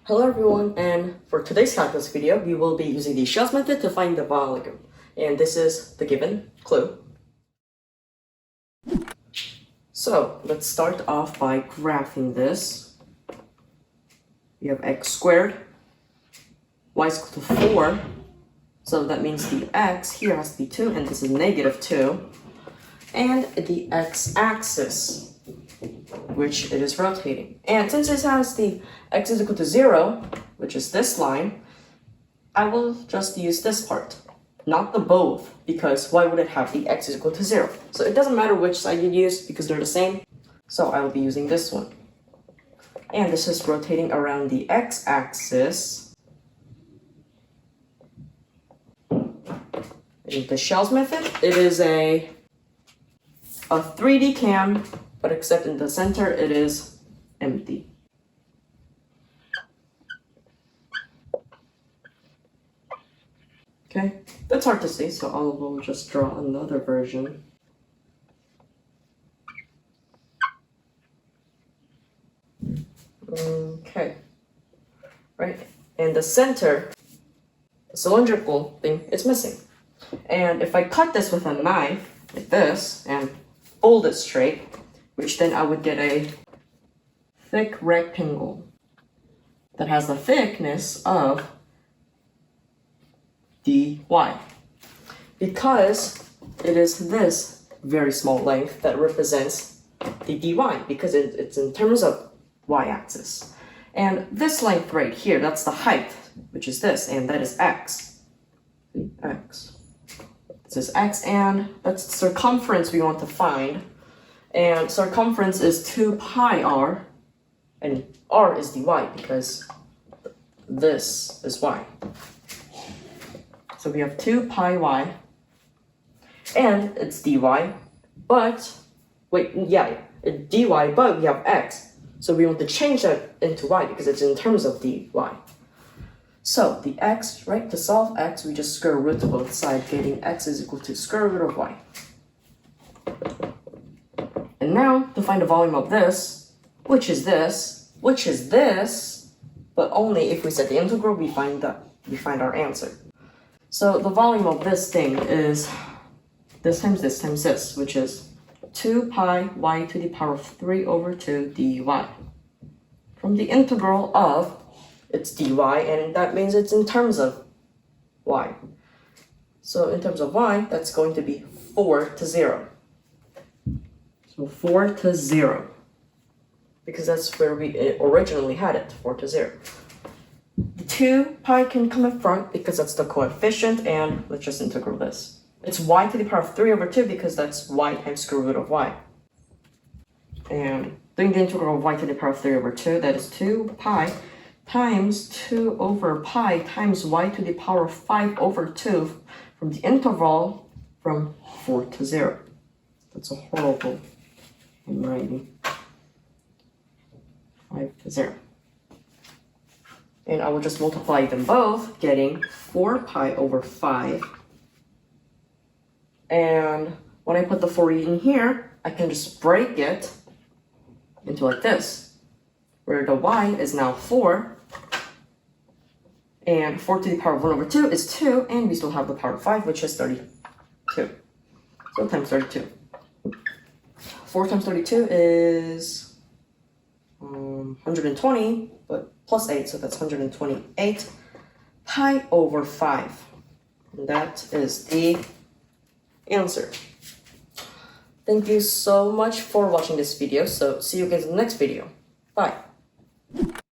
Hello everyone, and for today's calculus video, we will be using the shells method to find the volume. And this is the given clue. So let's start off by graphing this. We have x squared, y is equal to 4. So that means the x here has to be 2, and this is negative 2. And the x-axis, which it is rotating. And since it has the x is equal to 0, which is this line, I will just use this part, not the both, because why would it have the x is equal to 0? So it doesn't matter which side you use because they're the same. So I will be using this one. And this is rotating around the x-axis. In the shells method, it is a 3D cam, but except in the center it is empty. Okay, that's hard to see, so I will just draw another version. Okay, right, and the center, the cylindrical thing, is missing. And if I cut this with a knife, like this, and fold it straight, which then I would get a thick rectangle that has the thickness of dy. Because it is this very small length that represents the dy, because it's in terms of y-axis. And this length right here, that's the height, which is this, and that is x. X. This is x, and that's the circumference we want to find. And circumference is 2 pi r, and r is dy because this is y. So we have 2 pi y, and it's dy, but, it's dy, but we have x. So we want to change that into y because it's in terms of dy. So the x, right, to solve x, we just square root to both sides, getting x is equal to square root of y. And now, to find the volume of this, which is this, but only if we set the integral, we find our answer. So the volume of this thing is this times this, which is 2 pi y to the power of 3 over 2 dy. From the integral of it's dy, and that means it's in terms of y. So in terms of y, that's going to be 4 to 0. So 4 to 0. Because that's where we originally had it, 4 to 0. The 2 pi can come in front because that's the coefficient, and let's just integral this. It's y to the power of 3 over 2 because that's y times square root of y. And doing the integral of y to the power of 3 over 2, that is 2 pi times 2 over pi times y to the power of 5 over 2 from the interval from 4 to 0. That's a horrible handwriting. 5 to 0. And I will just multiply them both, getting 4 pi over 5. And when I put the 4 in here, I can just break it into like this, where the y is now 4. And 4 to the power of 1 over 2 is 2, and we still have the power of 5, which is 32. So times 32. 4 times 32 is 120, but plus 8, so that's 128 pi over 5. And that is the answer. Thank you so much for watching this video. So see you guys in the next video. Bye.